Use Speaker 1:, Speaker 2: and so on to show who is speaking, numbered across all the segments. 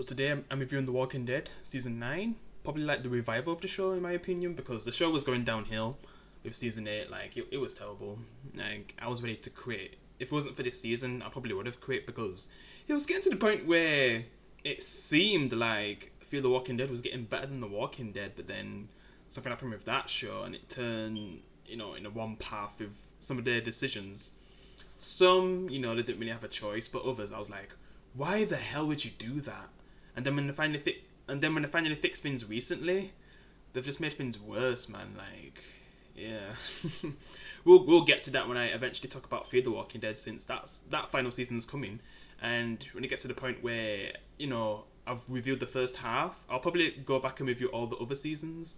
Speaker 1: So today I'm reviewing The Walking Dead season 9. Probably like the revival of the show in my opinion, because the show was going downhill with season 8. Like it was terrible. Like I was ready to quit. If it wasn't for this season, I probably would have quit, because it was getting to the point where it seemed like Fear the Walking Dead was getting better than The Walking Dead, but then something happened with that show and it turned, in a one path with some of their decisions. Some, they didn't really have a choice, but others I was like, why the hell would you do that? And then when they finally fixed things recently, they've just made things worse, man. Like, yeah, we'll get to that when I eventually talk about Fear the Walking Dead, since that final season's coming, and when it gets to the point where I've reviewed the first half, I'll probably go back and review all the other seasons,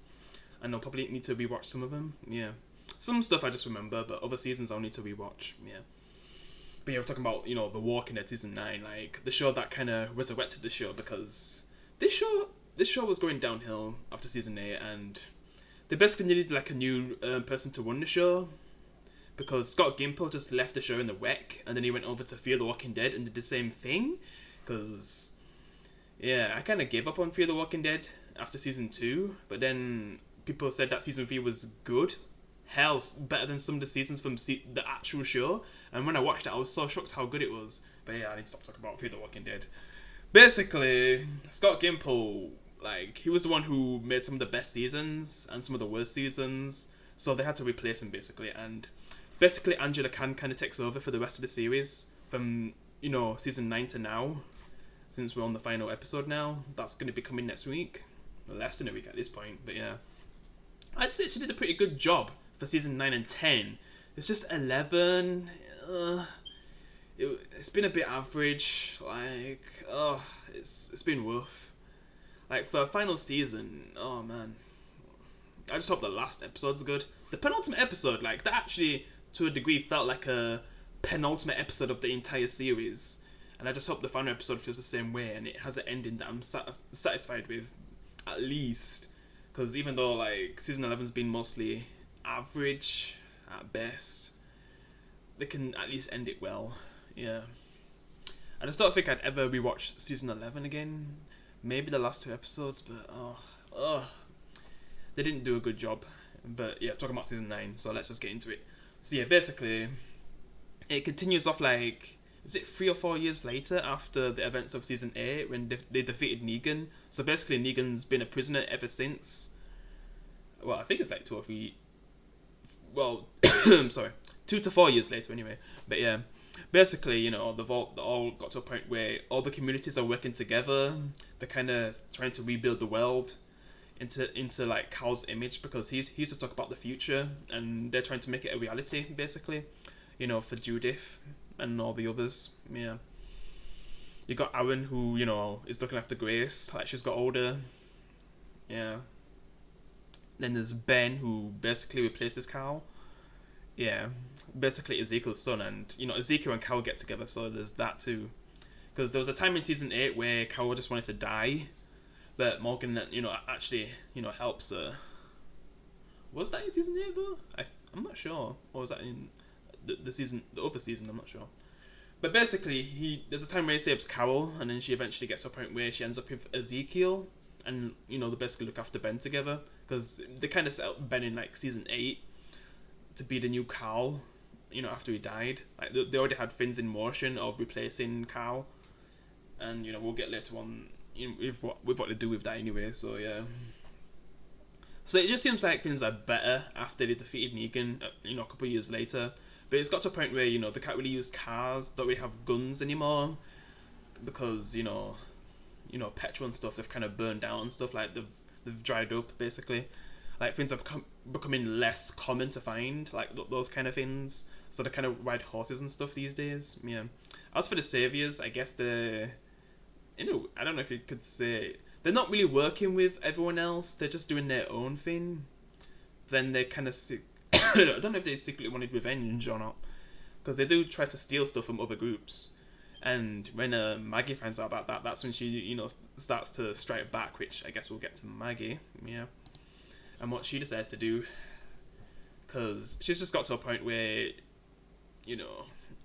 Speaker 1: and I'll probably need to rewatch some of them. Yeah, some stuff I just remember, but other seasons I'll need to rewatch. Yeah. But yeah, we're talking about, The Walking Dead season 9, like the show that kind of resurrected the show, because this show was going downhill after season 8, and they basically needed like a new person to run the show, because Scott Gimple just left the show in the wreck, and then he went over to Fear the Walking Dead and did the same thing, because yeah, I kind of gave up on Fear the Walking Dead after season 2, but then people said that season 3 was good. Hell, better than some of the seasons from the actual show. And when I watched it, I was so shocked how good it was. But yeah, I need to stop talking about Fear the Walking Dead. Basically, Scott Gimple, like, he was the one who made some of the best seasons and some of the worst seasons. So they had to replace him, basically. And basically, Angela Khan kind of takes over for the rest of the series from, season 9 to now. Since we're on the final episode now. That's going to be coming next week. Less than a week at this point, but yeah. I'd say she did a pretty good job for season 9 and 10. It's just 11. It's been a bit average. Like, it's been rough. Like, for a final season, oh man. I just hope the last episode's good. The penultimate episode, like, that actually, to a degree, felt like a penultimate episode of the entire series. And I just hope the final episode feels the same way, and it has an ending that I'm satisfied with, at least. Because even though, like, season 11's been mostly average at best, they can at least end it well. Yeah. I just don't think I'd ever rewatch season 11 again. Maybe the last 2 episodes, but they didn't do a good job. But yeah, talking about season 9, so let's just get into it. So yeah, basically, it continues off like, is it 3 or 4 years later after the events of season 8 when they defeated Negan? So basically, Negan's been a prisoner ever since. Well, I think it's like 2 or 3. Well, I'm sorry, 2 to 4 years later anyway. But yeah, basically, they've all got to a point where all the communities are working together. They're kind of trying to rebuild the world into like Cal's image, because he used to talk about the future, and they're trying to make it a reality, basically. For Judith and all the others. Yeah. You got Aaron, who, is looking after Grace, like she's got older. Yeah. Then there's Ben, who basically replaces Cal. Yeah. Basically Ezekiel's son, and, Ezekiel and Cal get together, so there's that too. Because there was a time in season 8 where Cal just wanted to die, but Morgan, actually, helps her. Was that in season 8 though? I'm not sure. Or was that in the other season? I'm not sure. But basically, there's a time where he saves Carol, and then she eventually gets to a point where she ends up with Ezekiel, and they basically look after Ben together, because they kind of set up Ben in like season 8 to be the new Carl, after he died. Like they already had things in motion of replacing Carl, and we'll get later on with what they do with that anyway. So yeah. So it just seems like things are better after they defeated Negan, a couple of years later. But it's got to a point where, they can't really use cars, don't really have guns anymore, because, petrol and stuff, they've kind of burned down and stuff, like, they've dried up, basically. Like, things are becoming less common to find, like, those kind of things. So they kind of ride horses and stuff these days, yeah. As for the Saviors, I guess I don't know if you could say, they're not really working with everyone else, they're just doing their own thing. Then they kind of I don't know if they secretly wanted revenge or not, because they do try to steal stuff from other groups, and when Maggie finds out about that, that's when she starts to strike back, which I guess we'll get to Maggie, yeah, and what she decides to do, because she's just got to a point where she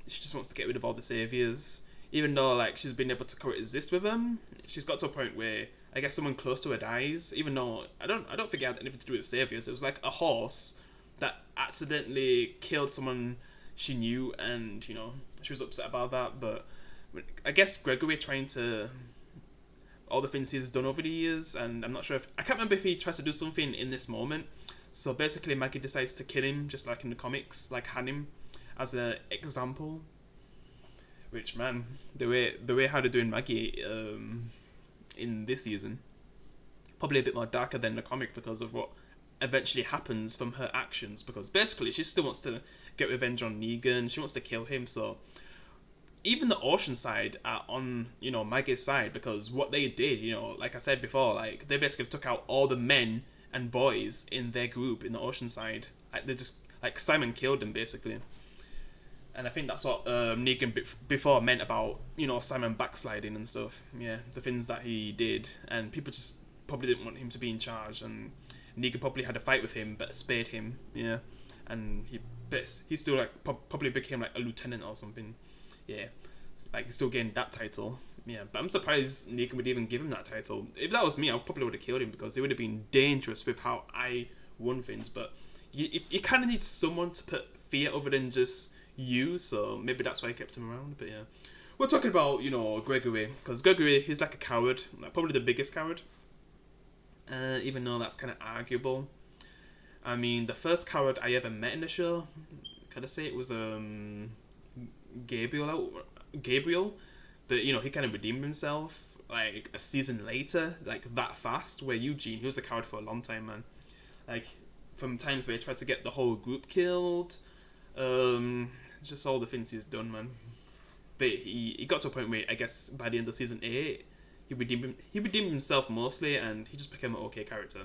Speaker 1: just wants to get rid of all the Saviors, even though like she's been able to coexist with him, she's got to a point where I guess someone close to her dies. Even though I don't think it had anything to do with saviors. It was like a horse that accidentally killed someone she knew, and she was upset about that. But I guess Gregory trying to all the things he's done over the years, and I'm not sure if I can't remember if he tries to do something in this moment. So basically, Maggie decides to kill him, just like in the comics, like hand him as an example. Which man, the way how they're doing Maggie in this season, probably a bit more darker than the comic because of what eventually happens from her actions. Because basically, she still wants to get revenge on Negan. She wants to kill him. So even the Oceanside are on Maggie's side because what they did, like I said before, like they basically took out all the men and boys in their group in the Oceanside. Like they just like Simon killed them basically. And I think that's what Negan before meant about Simon backsliding and stuff. Yeah, the things that he did, and people just probably didn't want him to be in charge. And Negan probably had a fight with him, but spared him. Yeah, and he still like probably became like a lieutenant or something. Yeah, like he's still getting that title. Yeah, but I'm surprised Negan would even give him that title. If that was me, I probably would have killed him because it would have been dangerous with how I won things. But you kind of need someone to put fear other than just you, so maybe that's why I kept him around. But yeah, we're talking about Gregory, because Gregory, he's like a coward, like probably the biggest coward, even though that's kind of arguable. I mean, the first coward I ever met in the show, can I say it was Gabriel, but he kind of redeemed himself like a season later, like that fast. Where Eugene, he was a coward for a long time, man. Like from times where he tried to get the whole group killed. Just all the things he's done, man. But he got to a point where I guess by the end of season 8, he redeemed himself mostly, and he just became an okay character.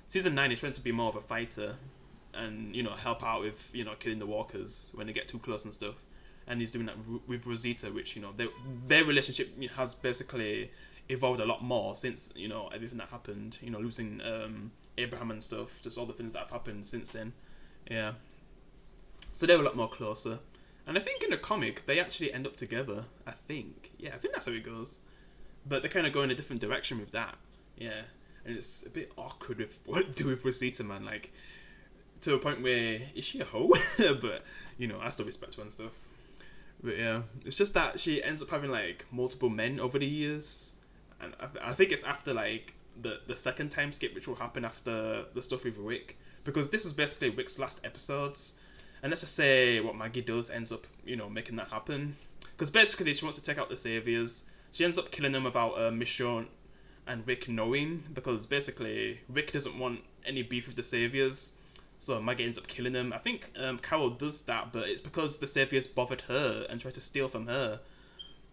Speaker 1: Season 9, he's trying to be more of a fighter, and help out with killing the walkers when they get too close and stuff. And he's doing that with Rosita, which their relationship has basically evolved a lot more since everything that happened. Losing Abraham and stuff, just all the things that have happened since then. Yeah. So they're a lot more closer. And I think in the comic, they actually end up together. I think. Yeah, I think that's how it goes. But they kind of go in a different direction with that. Yeah. And it's a bit awkward with what to do with Rosita, man. Like, to a point where, is she a hoe? But, I still respect her and stuff. But yeah, it's just that she ends up having, like, multiple men over the years. And I think it's after, like, the second time skip, which will happen after the stuff with Rick. Because this was basically Rick's last episodes. And let's just say what Maggie does ends up, making that happen. Because basically she wants to take out the Saviors. She ends up killing them without Michonne and Rick knowing. Because basically Rick doesn't want any beef with the Saviors. So Maggie ends up killing them. I think Carol does that, but it's because the Saviors bothered her and tried to steal from her.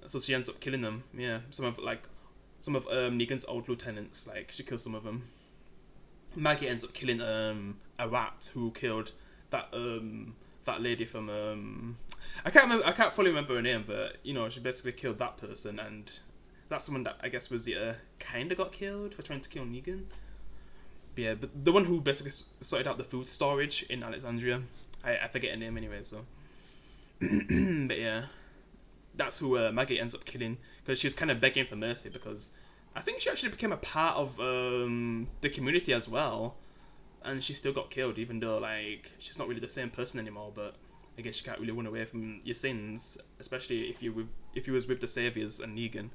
Speaker 1: So she ends up killing them. Yeah, some of Negan's old lieutenants. Like she kills some of them. Maggie ends up killing a rat who killed that lady from I can't fully remember her name, but she basically killed that person, and that's someone that I guess Rosita kinda got killed for trying to kill Negan. But yeah, but the one who basically sorted out the food storage in Alexandria, I forget her name anyway, so but yeah, that's who Maggie ends up killing, because she was kind of begging for mercy, because I think she actually became a part of the community as well. And she still got killed, even though like she's not really the same person anymore. But I guess you can't really run away from your sins, especially if you was with the Saviors and Negan.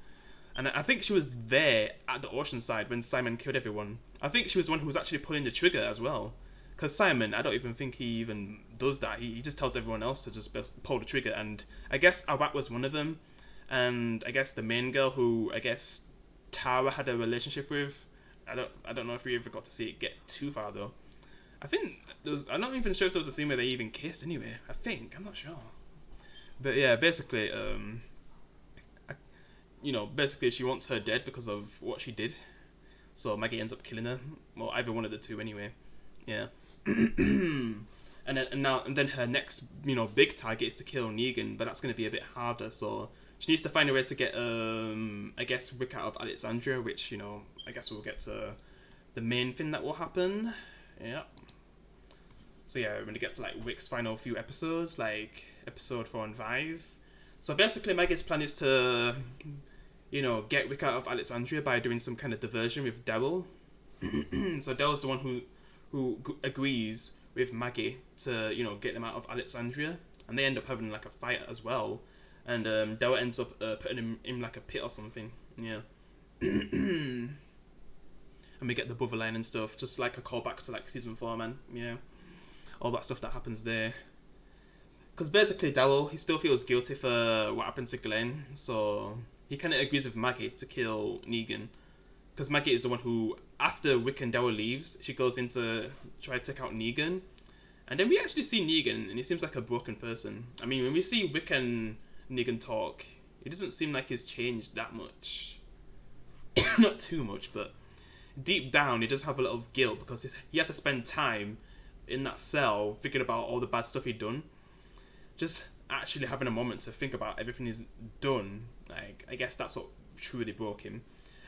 Speaker 1: And I think she was there at the Oceanside when Simon killed everyone. I think she was the one who was actually pulling the trigger as well. Because Simon, I don't even think he even does that. He just tells everyone else to just pull the trigger. And I guess Arat was one of them. And I guess the main girl who I guess Tara had a relationship with. I don't know if we ever got to see it get too far though. I think I'm not even sure if there was a scene where they even kissed anyway. I'm not sure. But yeah, basically, basically she wants her dead because of what she did. So Maggie ends up killing her. Well, either one of the two anyway. Yeah. and then her next, big target is to kill Negan, but that's going to be a bit harder. So she needs to find a way to get, I guess, Rick out of Alexandria, which, I guess we'll get to the main thing that will happen. Yeah. So yeah, when it gets to, like, Rick's final few episodes, like, episode 4 and 5, So basically, Maggie's plan is to, get Rick out of Alexandria by doing some kind of diversion with Daryl. So Daryl's the one who agrees with Maggie to, get them out of Alexandria, and they end up having like a fight as well. And Daryl ends up putting him in like a pit or something. Yeah. And we get the brother line and stuff, just like a callback to like season 4, man. Yeah, all that stuff that happens there. Because basically Daryl, he still feels guilty for what happened to Glenn, so he kind of agrees with Maggie to kill Negan. Because Maggie is the one who, after Rick and Daryl leaves, she goes in to try to take out Negan. And then we actually see Negan, and he seems like a broken person. I mean, when we see Rick and Negan talk, it doesn't seem like he's changed that much. Not too much, but deep down, he does have a lot of guilt because he had to spend time in that cell thinking about all the bad stuff he'd done. Just actually having a moment to think about everything he's done, like, I guess that's what truly broke him.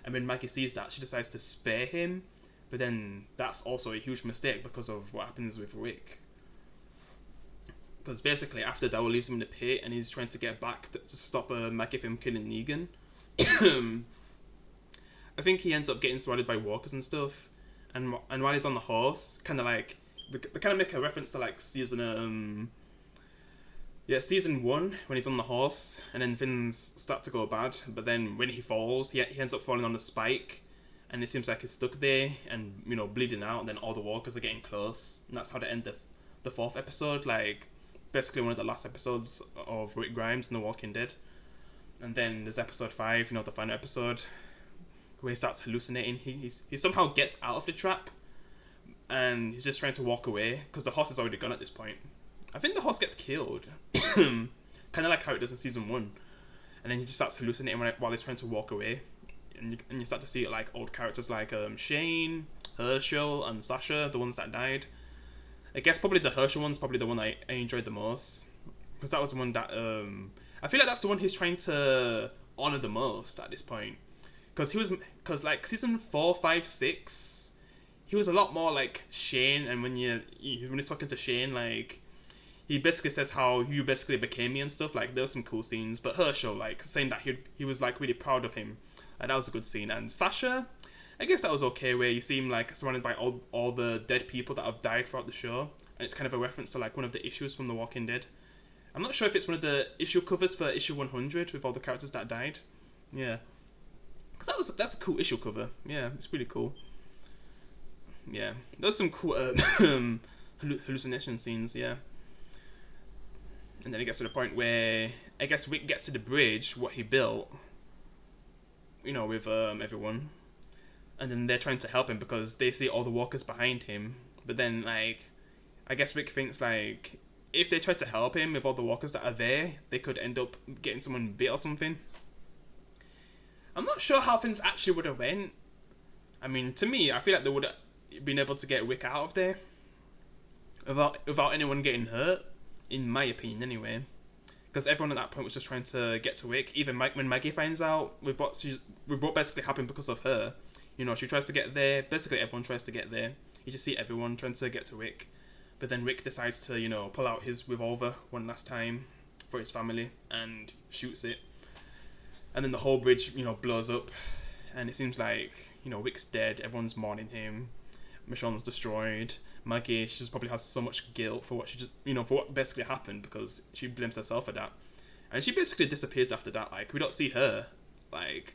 Speaker 1: And when Maggie sees that, she decides to spare him, but then that's also a huge mistake because of what happens with Rick. Because basically, after Daryl leaves him in the pit and he's trying to get back to stop Maggie from killing Negan, I think he ends up getting swallowed by walkers and stuff. And while he's on the horse, kind of like, they kind of make a reference to like season 1 when he's on the horse and then things start to go bad, but then when he falls, he ends up falling on a spike and it seems like he's stuck there and, bleeding out, and then all the walkers are getting close, and that's how they end the 4th episode, like basically one of the last episodes of Rick Grimes in The Walking Dead. And then there's episode 5, the final episode, where he starts hallucinating. He somehow gets out of the trap and he's just trying to walk away because the horse is already gone at this point. I think the horse gets killed, kind of like how it does in season 1, and then he just starts hallucinating while he's trying to walk away, and you start to see like old characters like Shane, Herschel, and Sasha, the ones that died. I guess probably the Herschel one's probably the one I enjoyed the most, because that was the one that I feel like that's the one he's trying to honor the most at this point, because like season 4, 5, 6, he was a lot more like Shane, and when he's talking to Shane, like, he basically says how you basically became me and stuff. Like, there were some cool scenes. But Herschel, like, saying that he was, like, really proud of him. And that was a good scene. And Sasha, I guess that was okay, where you see him, like, surrounded by all the dead people that have died throughout the show. And it's kind of a reference to, like, one of the issues from The Walking Dead. I'm not sure if it's one of the issue covers for issue 100 with all the characters that died. Yeah. Because that's a cool issue cover. Yeah, it's really cool. Yeah. There's some cool hallucination scenes, yeah. And then it gets to the point where I guess Rick gets to the bridge, what he built, with everyone. And then they're trying to help him because they see all the walkers behind him. But then, like, I guess Rick thinks, like, if they try to help him with all the walkers that are there, they could end up getting someone bit or something. I'm not sure how things actually would have went. I mean, to me, I feel like they would have been able to get Rick out of there without anyone getting hurt. In my opinion, anyway, because everyone at that point was just trying to get to Rick. Even when Maggie finds out with what basically happened because of her, she tries to get there. Basically, everyone tries to get there. You just see everyone trying to get to Rick, but then Rick decides to pull out his revolver one last time for his family and shoots it, and then the whole bridge blows up, and it seems like Rick's dead. Everyone's mourning him. Michonne's destroyed. Maggie, she just probably has so much guilt for what she just, for what basically happened, because she blames herself for that. And she basically disappears after that. Like, we don't see her, like,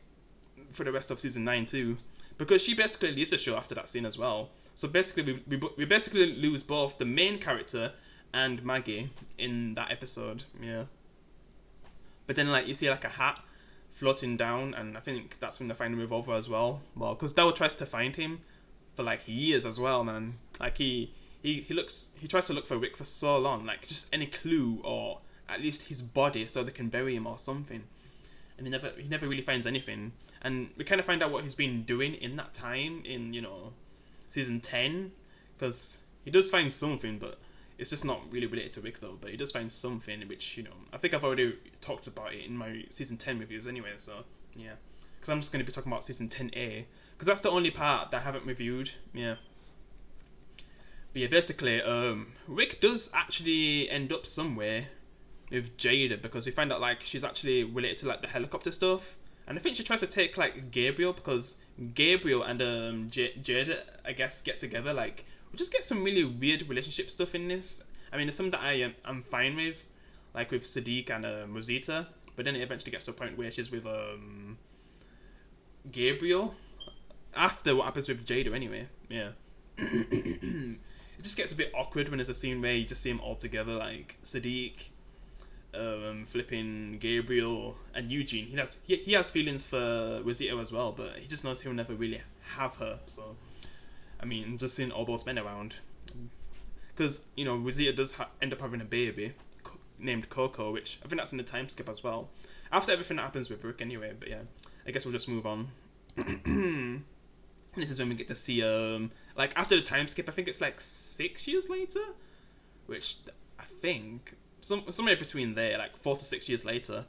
Speaker 1: for the rest of season 9 too. Because she basically leaves the show after that scene as well. So basically, we basically lose both the main character and Maggie in that episode, yeah. But then, like, you see, like, a hat floating down, and I think that's when they find him with Revolver as well. Well, because Daryl tries to find him for like years as well, man. Like he tries to look for Rick for so long, like just any clue or at least his body so they can bury him or something. And he never really finds anything. And we kind of find out what he's been doing in that time in season 10, because he does find something, but it's just not really related to Rick though. But he does find something which I think I've already talked about it in my season 10 reviews anyway. So yeah, because I'm just going to be talking about season 10A. Because that's the only part that I haven't reviewed, yeah. But yeah, basically, Rick does actually end up somewhere with Jada, because we find out like she's actually related to like the helicopter stuff, and I think she tries to take like Gabriel, because Gabriel and Jada, I guess, get together. Like we just get some really weird relationship stuff in this. I mean, there's some that I'm fine with, like with Sadiq and Rosita, but then it eventually gets to a point where she's with Gabriel after what happens with Jada anyway. Yeah. It just gets a bit awkward when there's a scene where you just see them all together, like Sadiq, flipping Gabriel, and Eugene. He has feelings for Rosita as well, but he just knows he'll never really have her. So, I mean, just seeing all those men around, because Rosita does end up having a baby named Coco, which I think that's in the time skip as well. After everything that happens with Rook, anyway. But yeah, I guess we'll just move on. This is when we get to see like after the time skip, I think it's like 6 years later, which I think somewhere between there, like 4 to 6 years later,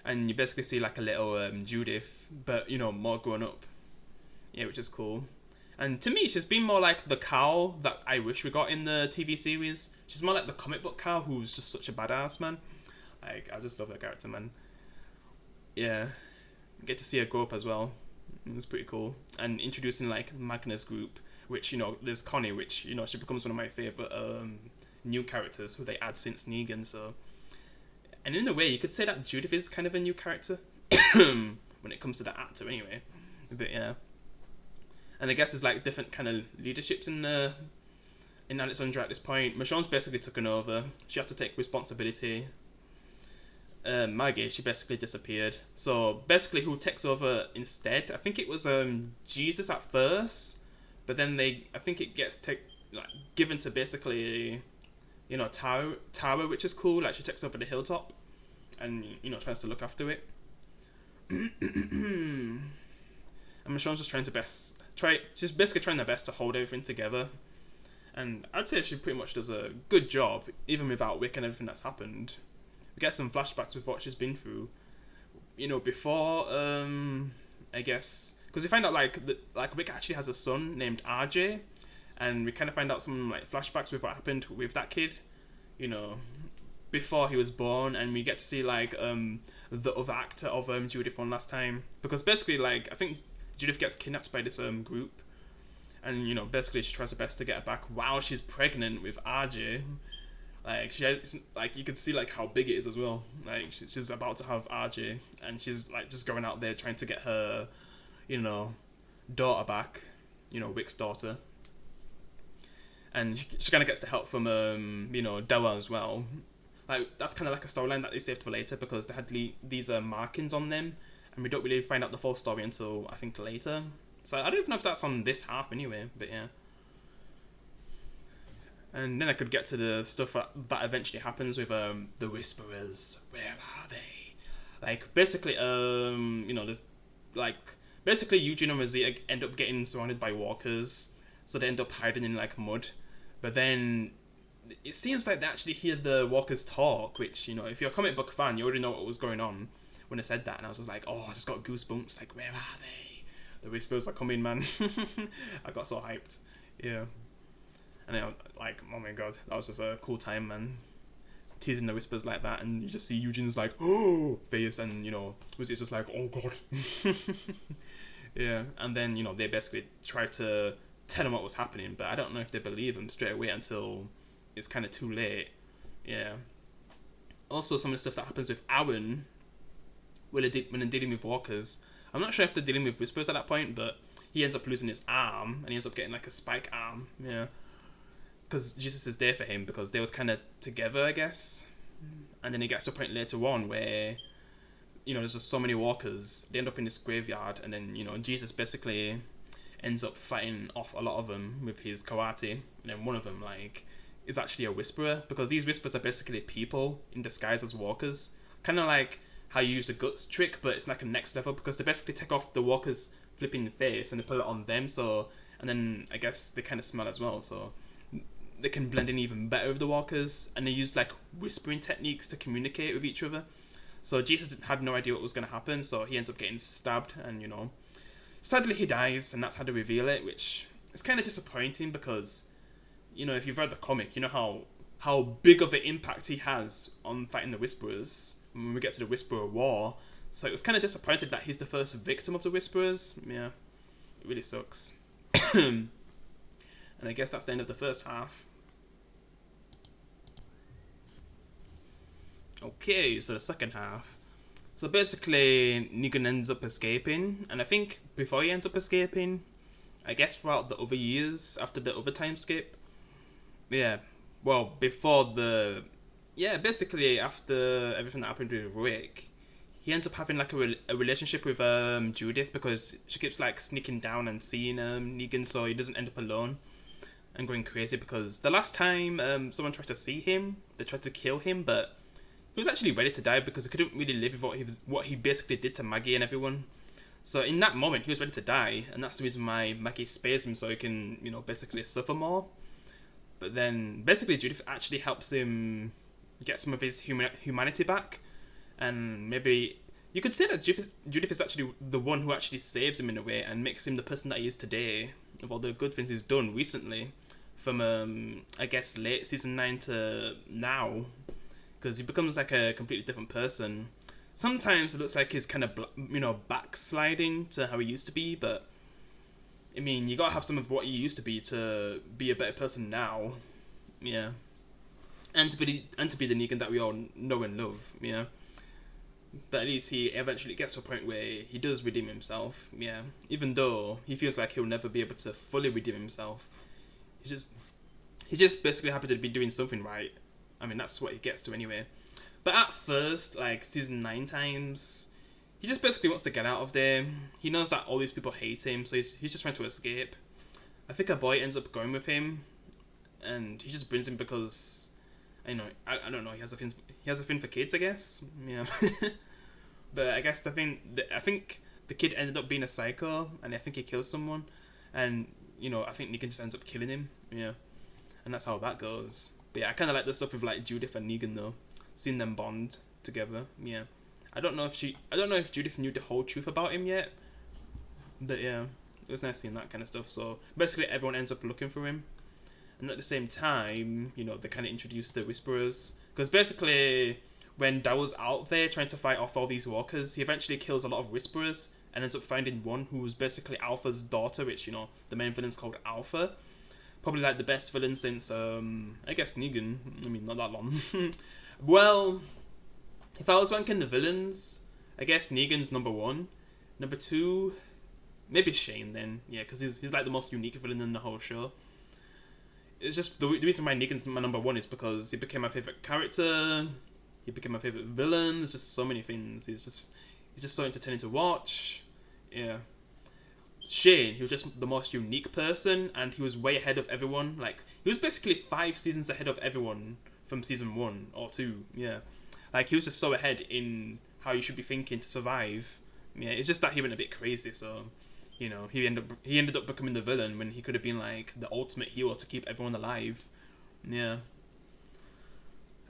Speaker 1: and you basically see like a little Judith, but more grown up. Yeah, which is cool. And to me, she's been more like the Cal that I wish we got in the TV series. She's more like the comic book Cal, who's just such a badass, man. Like, I just love that character, man. Yeah, get to see her grow up as well. It was pretty cool. And introducing like Magnus group, which there's Connie, which she becomes one of my favorite new characters who they add since Negan. So, and in a way, you could say that Judith is kind of a new character when it comes to the actor, anyway. But yeah, and I guess there's like different kind of leaderships in Alexandra at this point. Michonne's basically taken over. She has to take responsibility. Maggie, she basically disappeared. So basically, who takes over instead? I think it was Jesus at first, but then I think it gets given to basically Tara, which is cool. Like she takes over the hilltop, and tries to look after it. And Michonne's just she's basically trying her best to hold everything together. And I'd say she pretty much does a good job, even without Wick and everything that's happened. We get some flashbacks with what she's been through, before, I guess, because we find out like Wick actually has a son named RJ, and we kind of find out some like flashbacks with what happened with that kid, before he was born, and we get to see like the other actor of Judith one last time, because basically like I think Judith gets kidnapped by this group, and basically she tries her best to get her back while she's pregnant with RJ. Like she has, like you can see like how big it is as well. Like she's about to have RJ, and she's like just going out there trying to get her, daughter back, Wick's daughter. And she kind of gets the help from Della as well. Like that's kind of like a storyline that they saved for later, because they had these markings on them, and we don't really find out the full story until I think later. So I don't even know if that's on this half anyway. But yeah. And then I could get to the stuff that eventually happens with the Whisperers. Where are they? Like basically, there's like basically Eugene and Rosita end up getting surrounded by walkers, so they end up hiding in like mud. But then it seems like they actually hear the walkers talk, which if you're a comic book fan, you already know what was going on when I said that, and I was just like, oh, I just got goosebumps. Like, where are they? The Whisperers are coming, man. I got so hyped. Yeah. And then, like, oh my god, that was just a cool time, man. Teasing the Whispers like that, and you just see Eugene's like, oh, face, and, was it just like, oh god. Yeah, and then, they basically try to tell him what was happening, but I don't know if they believe him straight away until it's kind of too late. Yeah. Also, some of the stuff that happens with Aaron, when they're dealing with walkers, I'm not sure if they're dealing with Whispers at that point, but he ends up losing his arm, and he ends up getting, like, a spike arm, yeah. Because Jesus is there for him, because they was kind of together, I guess. And then it gets to a point later on where, there's just so many walkers. They end up in this graveyard, and then, Jesus basically ends up fighting off a lot of them with his karate. And then one of them, like, is actually a Whisperer, because these Whispers are basically people in disguise as walkers. Kind of like how you use the Guts trick, but it's like a next level, because they basically take off the walker's flipping face and they put it on them, so... And then, I guess, they kind of smell as well, so... They can blend in even better with the walkers, and they use like whispering techniques to communicate with each other. So Jesus had no idea what was going to happen, so he ends up getting stabbed, and sadly he dies, and that's how they reveal it, which is kind of disappointing, because if you've read the comic, you know how how big of an impact he has on fighting the Whisperers when we get to the Whisperer War. So it was kind of disappointed that he's the first victim of the Whisperers. Yeah, it really sucks. And I guess that's the end of the first half. Okay, so the second half. So basically, Negan ends up escaping, and I think before he ends up escaping, I guess throughout the other years after the other time skip, yeah, well, before the, yeah, basically after everything that happened with Rick, he ends up having like a relationship with Judith because she keeps like sneaking down and seeing Negan, so he doesn't end up alone and going crazy. Because the last time someone tried to see him, they tried to kill him, but he was actually ready to die because he couldn't really live with what he basically did to Maggie and everyone. So in that moment, he was ready to die, and that's the reason why Maggie spares him so he can, basically suffer more. But then, basically, Judith actually helps him get some of his humanity back, and maybe you could say that Judith is actually the one who actually saves him in a way and makes him the person that he is today, of all the good things he's done recently, from I guess late season 9 to now, because he becomes like a completely different person. Sometimes it looks like he's kind of backsliding to how he used to be, but I mean, you gotta have some of what you used to be a better person now, yeah, and to be the Negan that we all know and love, yeah. But at least he eventually gets to a point where he does redeem himself, yeah. Even though he feels like he'll never be able to fully redeem himself, he's just basically happy to be doing something right. I mean, that's what he gets to anyway. But at first, like season 9 times, he just basically wants to get out of there. He knows that all these people hate him, so he's just trying to escape. I think a boy ends up going with him, and he just brings him because I don't know. He has a thing for kids, I guess. Yeah. But I guess I think the kid ended up being a psycho, and I think he kills someone, and I think Negan just ends up killing him. Yeah, and that's how that goes. But yeah, I kind of like the stuff with like Judith and Negan though, seeing them bond together. Yeah, I don't know if Judith knew the whole truth about him yet, but yeah, it was nice seeing that kind of stuff. So basically, everyone ends up looking for him, and at the same time, they kind of introduce the Whisperers, because basically, when Daryl's out there trying to fight off all these walkers, he eventually kills a lot of Whisperers and ends up finding one who was basically Alpha's daughter, which the main villain's called Alpha. Probably like the best villain since I guess Negan. I mean, not that long. Well, if I was ranking the villains, I guess Negan's number 1. Number 2, maybe Shane then. Yeah, because he's like the most unique villain in the whole show. It's just the reason why Negan's my number 1 is because he became my favorite character. He became my favorite villain. There's just so many things. He's just so entertaining to watch. Yeah. Shane, he was just the most unique person, and he was way ahead of everyone. Like, he was basically 5 seasons ahead of everyone from season 1 or 2. Yeah. Like, he was just so ahead in how you should be thinking to survive. Yeah, it's just that he went a bit crazy, so he ended up becoming the villain when he could have been like the ultimate hero to keep everyone alive. Yeah.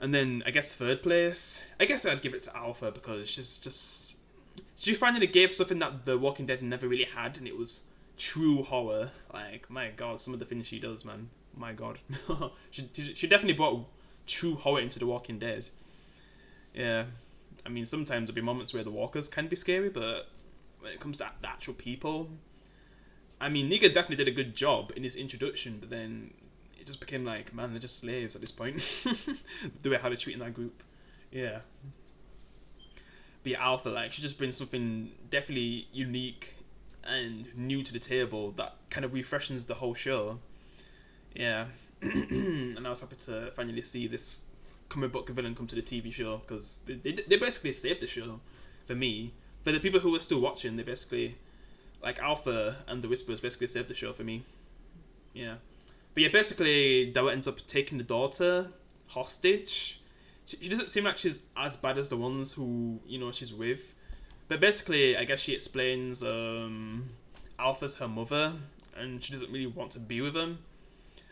Speaker 1: And then I guess third place, I guess I'd give it to Alpha because she's just she finally gave something that The Walking Dead never really had, and it was true horror. Like, my god, some of the things she does, man. My god. she definitely brought true horror into The Walking Dead. Yeah. I mean, sometimes there'll be moments where the walkers can be scary, but when it comes to the actual people, I mean, Negan definitely did a good job in his introduction, but then it just became like, man, they're just slaves at this point. The way how they're treating that group. Yeah. But yeah, Alpha, like, she just brings something definitely unique and new to the table that kind of refreshes the whole show. Yeah. And I was happy to finally see this comic book villain come to the TV show, because they basically saved the show for me. For the people who were still watching, they basically, like, Alpha and the Whisperers basically saved the show for me. Yeah. But yeah, basically, Daryl ends up taking the daughter hostage. She doesn't seem like she's as bad as the ones who, she's with. But basically, I guess she explains Alpha's her mother, and she doesn't really want to be with him.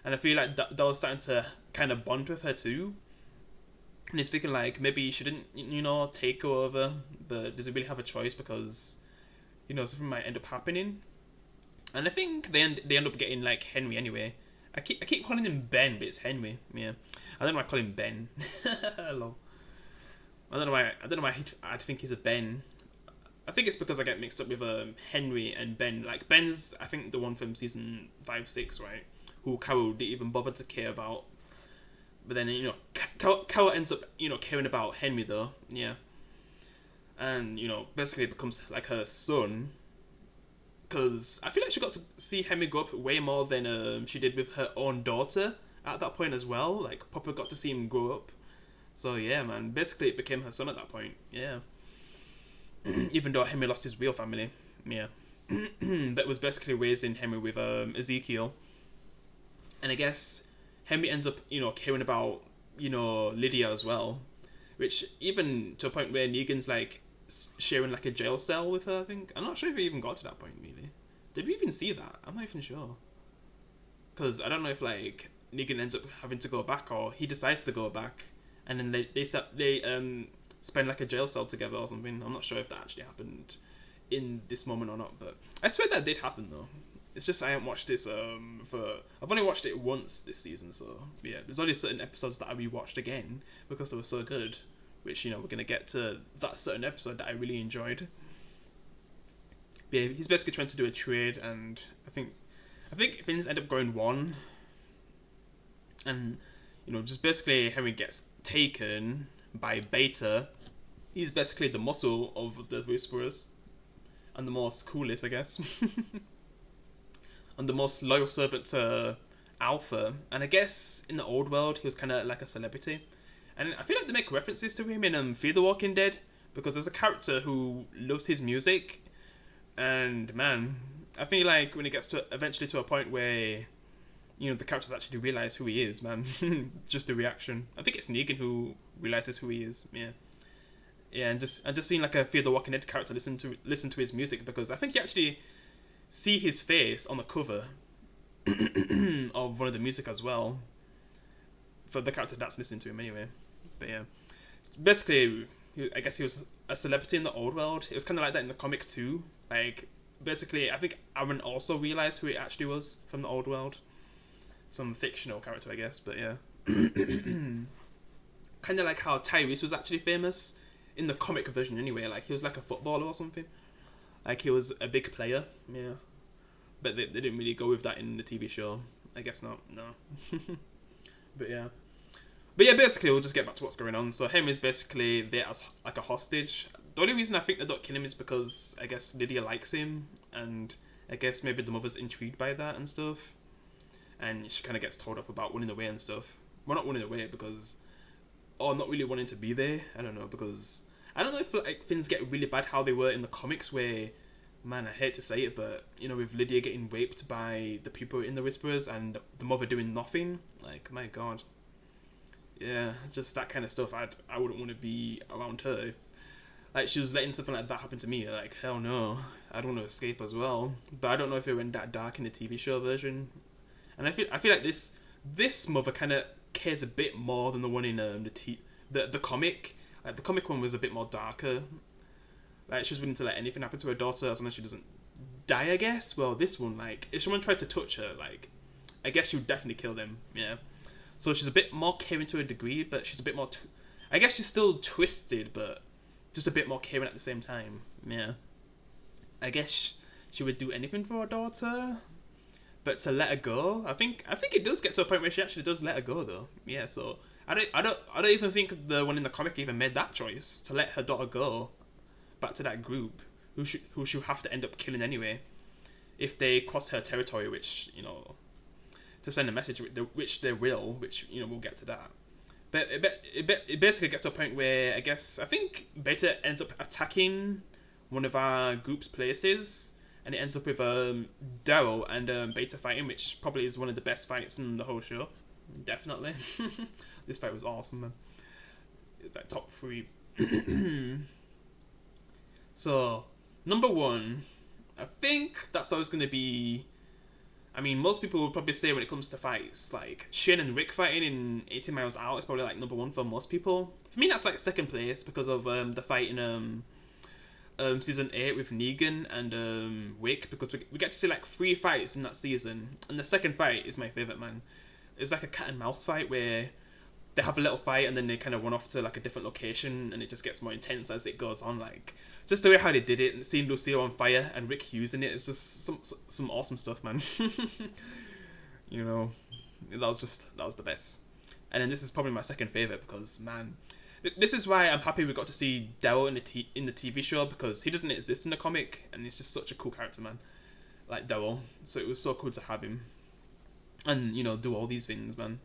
Speaker 1: And I feel like Daryl's starting to kind of bond with her too. And he's thinking like, maybe he shouldn't, take her over, but does he really have a choice, because, something might end up happening. And I think they end up getting like Henry anyway. I keep calling him Ben, but it's Henry. Yeah, I don't know why I call him Ben. Hello. I don't know why I'd think he's a Ben. I think it's because I get mixed up with Henry and Ben. Like Ben's, I think the one from season 5, 6, right? Who Carol didn't even bother to care about. But then Carol ends up caring about Henry though. Yeah, and basically it becomes like her son. Because I feel like she got to see Henry grow up way more than she did with her own daughter at that point as well. Like Papa got to see him grow up. So yeah, man. Basically, it became her son at that point. Yeah. Even though Henry lost his real family. Yeah. That was basically raising Henry with Ezekiel. And I guess Henry ends up, caring about, Lydia as well. Which even to a point where Negan's like sharing like a jail cell with her, I think. I'm not sure if we even got to that point, really. Did we even see that? I'm not even sure. Because I don't know if like Negan ends up having to go back or he decides to go back. And then they spend like a jail cell together or something. I'm not sure if that actually happened in this moment or not, but I swear that did happen though. It's just I haven't watched this I've only watched it once this season, so yeah. There's only certain episodes that I rewatched again because they were so good. Which we're gonna get to that certain episode that I really enjoyed. But yeah, he's basically trying to do a trade, and I think things end up going one, and just basically Henry gets taken by Beta. He's basically the muscle of the Whisperers, and the most coolest, I guess, and the most loyal servant to Alpha. And I guess in the old world, he was kind of like a celebrity. And I feel like they make references to him in Fear the Walking Dead, because there's a character who loves his music, and man, I feel like when it gets to eventually to a point where the characters actually realize who he is, man. Just the reaction. I think it's Negan who realizes who he is. Yeah, and just seeing like a Fear the Walking Dead character listen to his music, because I think you actually see his face on the cover of one of the music as well, for the character that's listening to him anyway. But yeah, basically, I guess he was a celebrity in the old world. It was kind of like that in the comic too. Like, basically, I think Aaron also realized who he actually was from the old world. Some fictional character, I guess, but yeah. Kind of like how Tyrese was actually famous in the comic version anyway. Like, he was like a footballer or something. Like, he was a big player, yeah. But they didn't really go with that in the TV show. I guess not, no. But yeah, basically we'll just get back to what's going on. So Henry's basically there as like a hostage. The only reason I think they don't kill him is because I guess Lydia likes him, and I guess maybe the mother's intrigued by that and stuff. And she kind of gets told off about running away and stuff. Well, not running away because, or not really wanting to be there. I don't know, because I don't know if like things get really bad how they were in the comics, where, man, I hate to say it, but with Lydia getting raped by the people in the Whisperers and the mother doing nothing, like, my god. Yeah, just that kind of stuff. I wouldn't want to be around her if like she was letting something like that happen to me. Like, hell no, I'd want to escape as well. But I don't know if it went that dark in the TV show version. And I feel like this mother kind of cares a bit more than the one in the comic. Like, the comic one was a bit more darker. Like, she was willing to let anything happen to her daughter as long as she doesn't die, I guess. Well, this one, like, if someone tried to touch her, like, I guess she would definitely kill them. Yeah. So she's a bit more caring to a degree, but she's a bit more. I guess she's still twisted, but just a bit more caring at the same time. Yeah. I guess she would do anything for her daughter, but to let her go, I think it does get to a point where she actually does let her go, though. Yeah. So I don't even think the one in the comic even made that choice to let her daughter go back to that group, who she'll have to end up killing anyway, if they cross her territory, which to send a message, which they will, which we'll get to that. But it basically gets to a point where I think Beta ends up attacking one of our group's places, and it ends up with Daryl and Beta fighting, which probably is one of the best fights in the whole show. Definitely. This fight was awesome, man. It's like top 3. So, number 1, I think that's always going to be, I mean, most people would probably say when it comes to fights, like, Shane and Rick fighting in 18 Miles Out is probably, like, number 1 for most people. For me, that's, like, second place because of the fight in season 8 with Negan and Wick, because we get to see like 3 fights in that season, and the second fight is my favorite, man. It's like a cat and mouse fight where they have a little fight and then they kind of run off to like a different location, and it just gets more intense as it goes on. Like just the way how they did it, and seeing Lucille on fire and Rick Hughes in it is just some awesome stuff, man. You know, that was the best. And then this is probably my second favorite because, man, this is why I'm happy we got to see Daryl in the TV show, because he doesn't exist in the comic, and he's just such a cool character, man. Like Daryl, so it was so cool to have him, and you know, do all these things, man.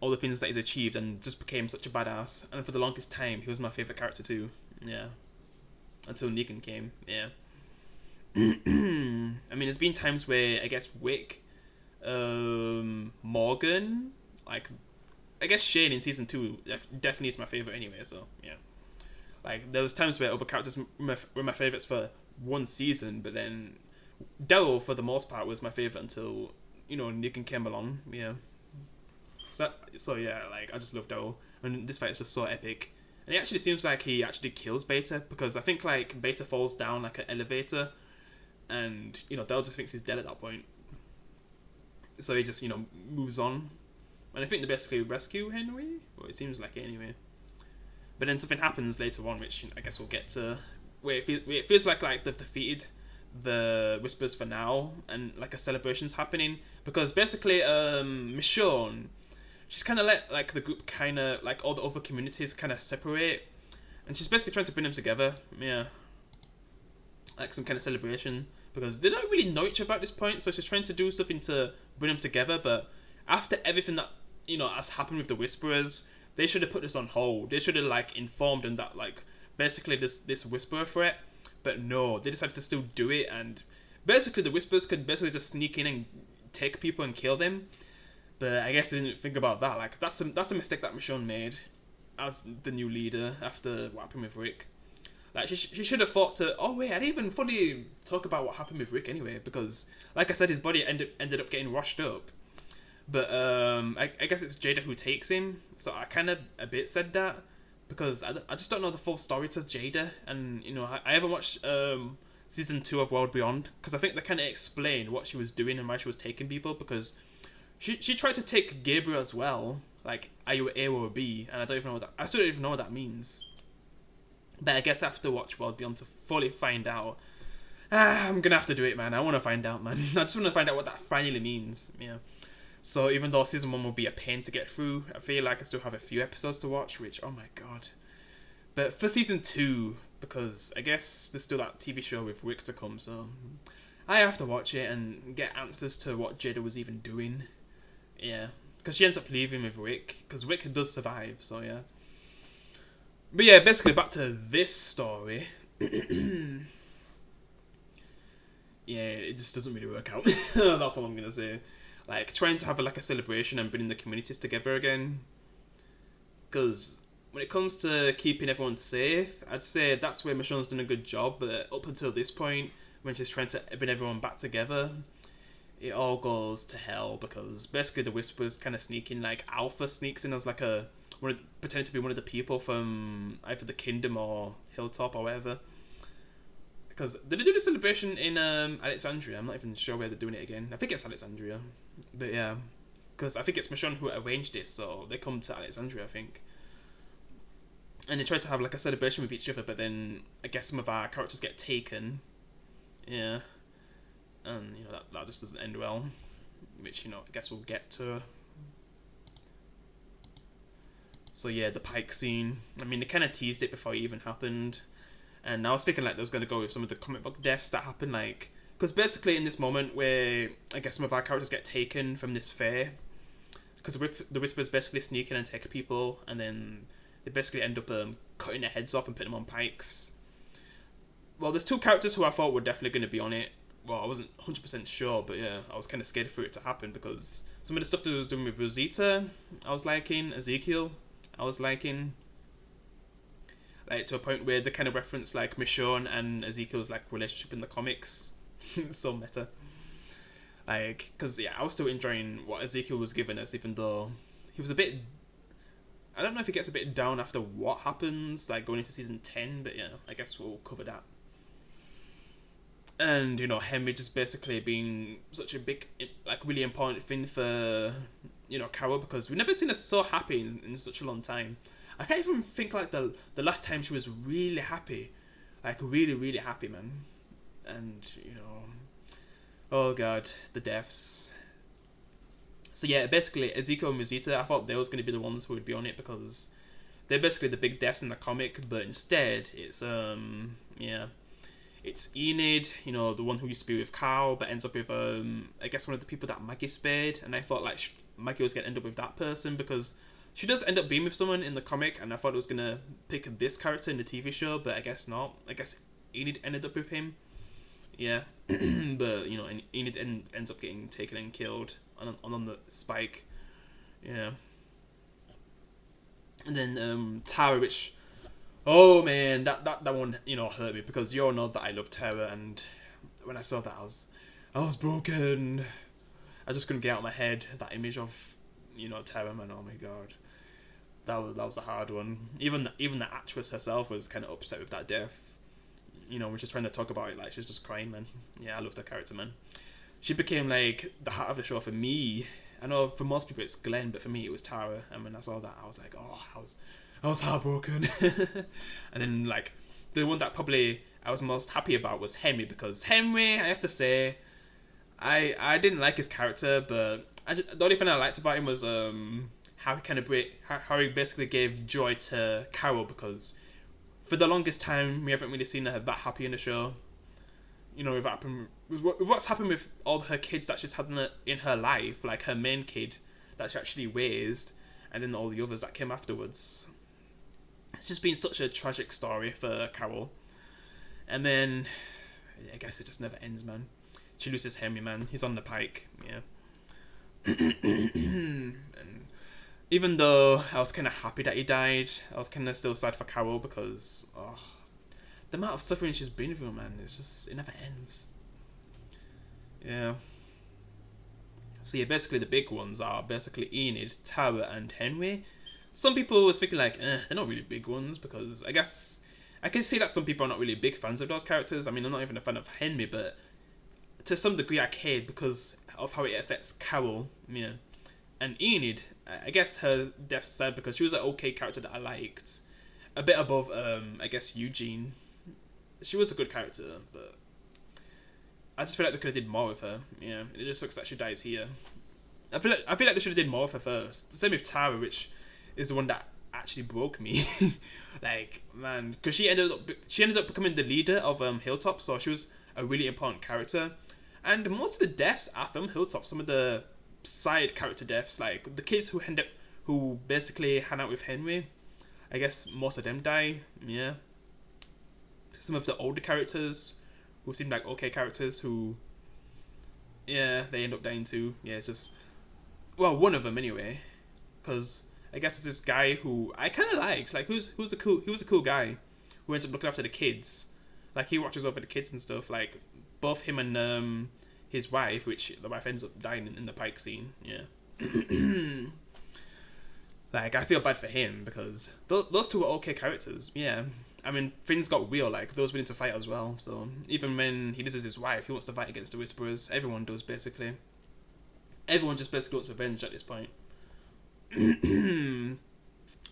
Speaker 1: All the things that he's achieved, and just became such a badass. And for the longest time, he was my favorite character too. Yeah, until Negan came. Yeah. I mean, there's been times where I guess Wick, Morgan, like, I guess Shane in season 2 definitely is my favorite anyway. So yeah, like there was times where other characters were my favorites for one season, but then Daryl for the most part was my favorite until, you know, Negan came along. Yeah. So yeah, like I just love Daryl, and this fight is just so epic. And it actually seems like he actually kills Beta, because I think like Beta falls down like an elevator, and you know Daryl just thinks he's dead at that point. So he just, you know, moves on, and I think they basically rescue Henry. Well, it seems like it anyway. But then something happens later on, which I guess we'll get to, where it feels like they've defeated the Whispers for now, and like a celebration's happening, because basically Michonne, she's kind of let like the group kind of like all the other communities kind of separate, and she's basically trying to bring them together. Yeah, like some kind of celebration, because they don't really know each other at this point, so she's trying to do something to bring them together. But after everything that, you know, has happened with the Whisperers, they should have put this on hold. They should have like informed them that like basically this Whisperer threat. But no, they decided to still do it, and basically the Whisperers could basically just sneak in and take people and kill them. But I guess they didn't think about that. Like that's a mistake that Michonne made as the new leader after what happened with Rick. Like she should have thought to, oh wait, I didn't even fully talk about what happened with Rick anyway, because like I said, his body ended up getting washed up. But I guess it's Jada who takes him, so I kind of a bit said that, because I just don't know the full story to Jada, and you know I haven't watched season 2 of World Beyond, because I think they kind of explained what she was doing and why she was taking people, because she tried to take Gabriel as well. Like, are you A or a B? And I still don't even know what that means. But I guess I have to watch World Beyond to fully find out. I'm gonna have to do it, man. I want to find out, man. I just want to find out what that finally means. Yeah. So even though season 1 will be a pain to get through, I feel like I still have a few episodes to watch, which, oh my god. But for season 2, because I guess there's still that TV show with Rick to come, so I have to watch it and get answers to what Jada was even doing. Yeah, because she ends up leaving with Rick, because Rick does survive, so yeah. But yeah, basically back to this story. Yeah, it just doesn't really work out. That's all I'm gonna say. Like, trying to have like a celebration and bringing the communities together again. Because when it comes to keeping everyone safe, I'd say that's where Michonne's done a good job. But up until this point, when she's trying to bring everyone back together, it all goes to hell, because basically the Whispers kind of sneak in. Like Alpha sneaks in as like pretending to be one of the people from either the Kingdom or Hilltop or whatever. Because did they do the celebration in Alexandria? I'm not even sure where they're doing it again. I think it's Alexandria, but yeah, because I think it's Michonne who arranged this, so they come to Alexandria, I think. And they try to have like a celebration with each other, but then I guess some of our characters get taken. Yeah. And you know that just doesn't end well, which, you know, I guess we'll get to. So yeah, the Pike scene. I mean, they kind of teased it before it even happened, and I was thinking like they was gonna go with some of the comic book deaths that happen, like, because basically in this moment where I guess some of our characters get taken from this fair, because the Whispers basically sneak in and take people, and then they basically end up cutting their heads off and putting them on pikes. Well, there's 2 characters who I thought were definitely going to be on it. Well, I wasn't 100% sure, but yeah, I was kind of scared for it to happen, because some of the stuff that I was doing with Rosita, I was liking. Ezekiel, I was liking. Like, to a point where they kind of reference, like, Michonne and Ezekiel's, like, relationship in the comics. So meta. Like, because, yeah, I was still enjoying what Ezekiel was giving us, even though he was a bit I don't know if it gets a bit down after what happens, like going into season 10, but yeah, I guess we'll cover that. And, you know, Henry just basically being such a big, like, really important thing for, you know, Carol, because we've never seen her so happy in such a long time. I can't even think, like, the last time she was really happy. Like, really, really happy, man. And, you know, oh god, the deaths. So yeah, basically, Ezekiel and Rosita, I thought they was going to be the ones who would be on it, because they're basically the big deaths in the comic, but instead, it's, yeah, it's Enid, you know, the one who used to be with Carl, but ends up with, I guess one of the people that Maggie spared, and I thought, like, Maggie was going to end up with that person, because she does end up being with someone in the comic, and I thought it was going to pick this character in the TV show, but I guess not. I guess Enid ended up with him. Yeah. But, you know, Enid ends up getting taken and killed on the Spike. Yeah. And then, Tara, which... Oh man, that one, you know, hurt me, because you all know that I love Tara, and when I saw that I was broken. I just couldn't get out of my head that image of, you know, Tara, man. Oh my god, that was a hard one. Even the actress herself was kind of upset with that death. You know, when she's trying to talk about it, like, she's just crying, man. Yeah, I love the character, man. She became like the heart of the show for me. I know for most people it's Glenn, but for me it was Tara. And when I saw that, I was like, oh, I was heartbroken. And then, like, the one that probably I was most happy about was Henry, because Henry, I have to say, I didn't like his character, but the only thing I liked about him was how he kind of how he basically gave joy to Carol, because for the longest time we haven't really seen her that happy in the show. You know, with what's happened with all her kids that she's had in her life, like her main kid that she actually raised, and then all the others that came afterwards. It's just been such a tragic story for Carol. And then, I guess it just never ends, man. She loses Henry, man. He's on the pike, yeah. And even though I was kind of happy that he died, I was kind of still sad for Carol, because the amount of suffering she's been through, man, it never ends. Yeah. So yeah, basically the big ones are basically Enid, Tara, and Henry. Some people was thinking like, they're not really big ones, because I guess I can see that some people are not really big fans of those characters. I mean, I'm not even a fan of Henry, but to some degree I cared because of how it affects Carol, yeah. And Enid, I guess her death's sad because she was an okay character that I liked. A bit above, I guess, Eugene. She was a good character, but I just feel like they could have did more with her. Yeah, it just sucks that she dies here. I feel like they should have did more with her first. The same with Tara, which is the one that actually broke me. Like, man, because she ended up becoming the leader of Hilltop, so she was a really important character. And most of the deaths are from Hilltop. Some of the side character deaths, like the kids who basically hang out with Henry, I guess most of them die. Yeah. Some of the older characters who seem like okay characters who, yeah, they end up dying too. Yeah, it's just, well, one of them anyway, because I guess it's this guy who I kind of likes. Like, he was a cool guy who ends up looking after the kids. Like, he watches over the kids and stuff. Like, both him and his wife, which the wife ends up dying in the Pike scene. Yeah. Like, I feel bad for him because those two were okay characters. Yeah. I mean, things got real. Like, they was willing to fight as well. So even when he loses his wife, he wants to fight against the Whisperers. Everyone does, basically. Everyone just basically wants revenge at this point. But then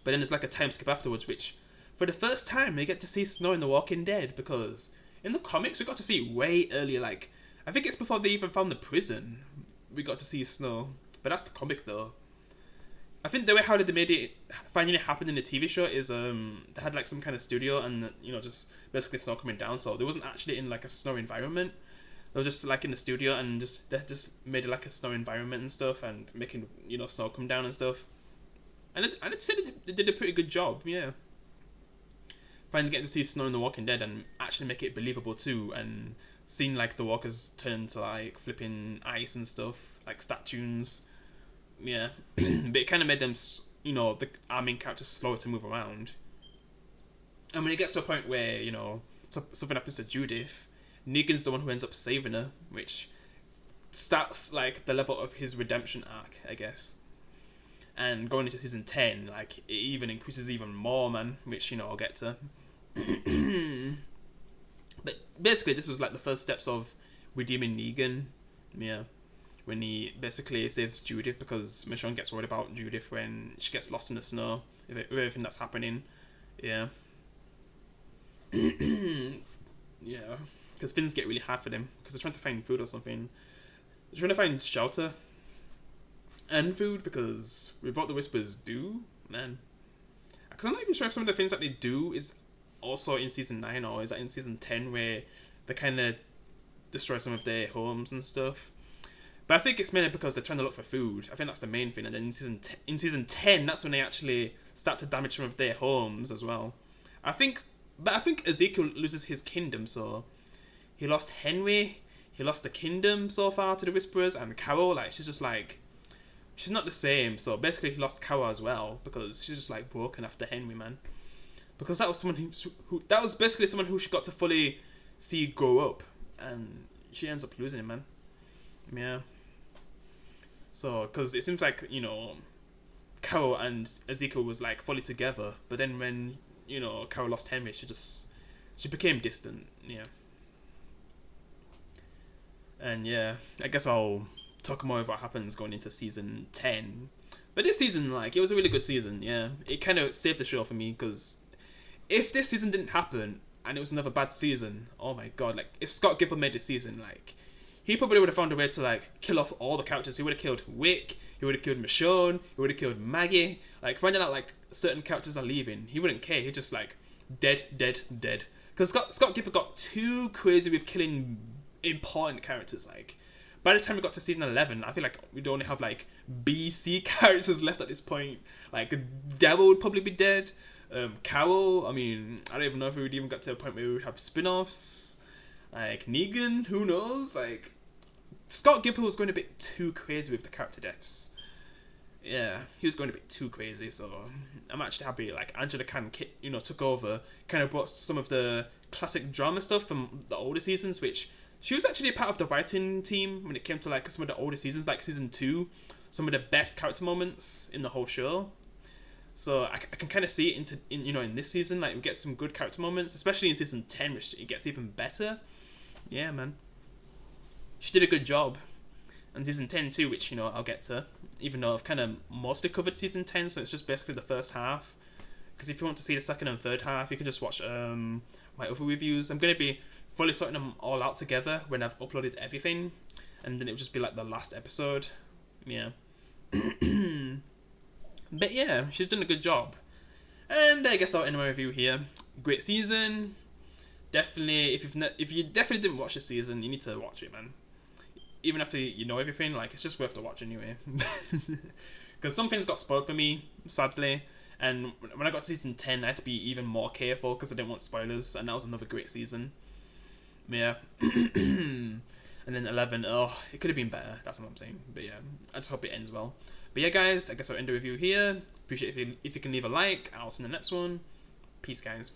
Speaker 1: there's like a time skip afterwards, which for the first time we get to see Snow in The Walking Dead, because in the comics we got to see it way earlier. Like, I think it's before they even found the prison we got to see Snow, but that's the comic though. I think the way how they made it finally happen in the TV show is they had like some kind of studio and, you know, just basically snow coming down, so there wasn't actually in like a snow environment. They were just like in the studio and they just made it like a snow environment and stuff, and making, you know, snow come down and stuff. And I'd say they did a pretty good job, yeah. Finally get to see Snow in The Walking Dead and actually make it believable too, and seeing like the walkers turn to like flipping ice and stuff, like statues. Yeah. But it kind of made them, you know, our main characters slower to move around. And when it gets to a point where, you know, something happens to Judith, Negan's the one who ends up saving her, which starts like the level of his redemption arc, I guess. And going into season 10, like, it even increases even more, man, which, I'll get to. But basically, this was like the first steps of redeeming Negan. Yeah. When he basically saves Judith, because Michonne gets worried about Judith when she gets lost in the snow, with everything that's happening. Yeah. Yeah. Because things get really hard for them, because they're trying to find food or something. They're trying to find shelter and food, because with what the Whispers do, man. Because I'm not even sure if some of the things that they do is also in season 9, or is that in season 10, where they kind of destroy some of their homes and stuff. But I think it's mainly because they're trying to look for food. I think that's the main thing. And then in season 10, that's when they actually start to damage some of their homes as well. I think Ezekiel loses his kingdom, so he lost Henry, he lost the kingdom so far to the Whisperers, and Carol, like, she's not the same. So basically he lost Carol as well, because she's just like broken after Henry, man. Because that was someone that was basically someone who she got to fully see grow up, and she ends up losing him, man. Yeah. So, because it seems like, Carol and Ezekiel was like fully together, but then when, Carol lost Henry, she became distant. Yeah. And yeah, I guess I'll talk more about what happens going into season 10. But this season, like, it was a really good season. Yeah, it kind of saved the show for me, because if this season didn't happen and it was another bad season, oh my god, like, if Scott Gimple made this season, like, he probably would have found a way to, like, kill off all the characters. He would have killed Wick, he would have killed Michonne, he would have killed Maggie. Like, finding out, like, certain characters are leaving, he wouldn't care. He'd just, like, dead. Because Scott Gimple got too crazy with killing important characters. Like, by the time we got to season 11, I feel like we'd only have, like, BC characters left at this point. Like, Devil would probably be dead. Carol, I mean, I don't even know if we would even get to a point where we would have spin-offs. Like, Negan, who knows? Like, Scott Gimple was going a bit too crazy with the character deaths. Yeah, he was going a bit too crazy, so I'm actually happy, like, Angela Kang, took over, kind of brought some of the classic drama stuff from the older seasons, which she was actually a part of the writing team when it came to, like, some of the older seasons, like season 2, some of the best character moments in the whole show. So I can kind of see it in this season, like, we get some good character moments, especially in season 10, which it gets even better. Yeah, man. She did a good job. And season 10 too, which, I'll get to, even though I've kind of mostly covered season 10, so it's just basically the first half. Because if you want to see the second and third half, you can just watch my other reviews. I'm going to be fully sorting them all out together when I've uploaded everything, and then it'll just be like the last episode. Yeah. But yeah, she's done a good job. And I guess I'll end my review here. Great season. Definitely, if you definitely didn't watch the season, you need to watch it, man. Even after you know everything, like, it's just worth the watch anyway. Because some things got spoiled for me, sadly. And when I got to season 10, I had to be even more careful because I didn't want spoilers. And that was another great season. Yeah. And then 11, it could have been better. That's what I'm saying. But yeah, I just hope it ends well. But yeah, guys, I guess I'll end the review here. Appreciate if you can leave a like. I'll see you in the next one. Peace, guys.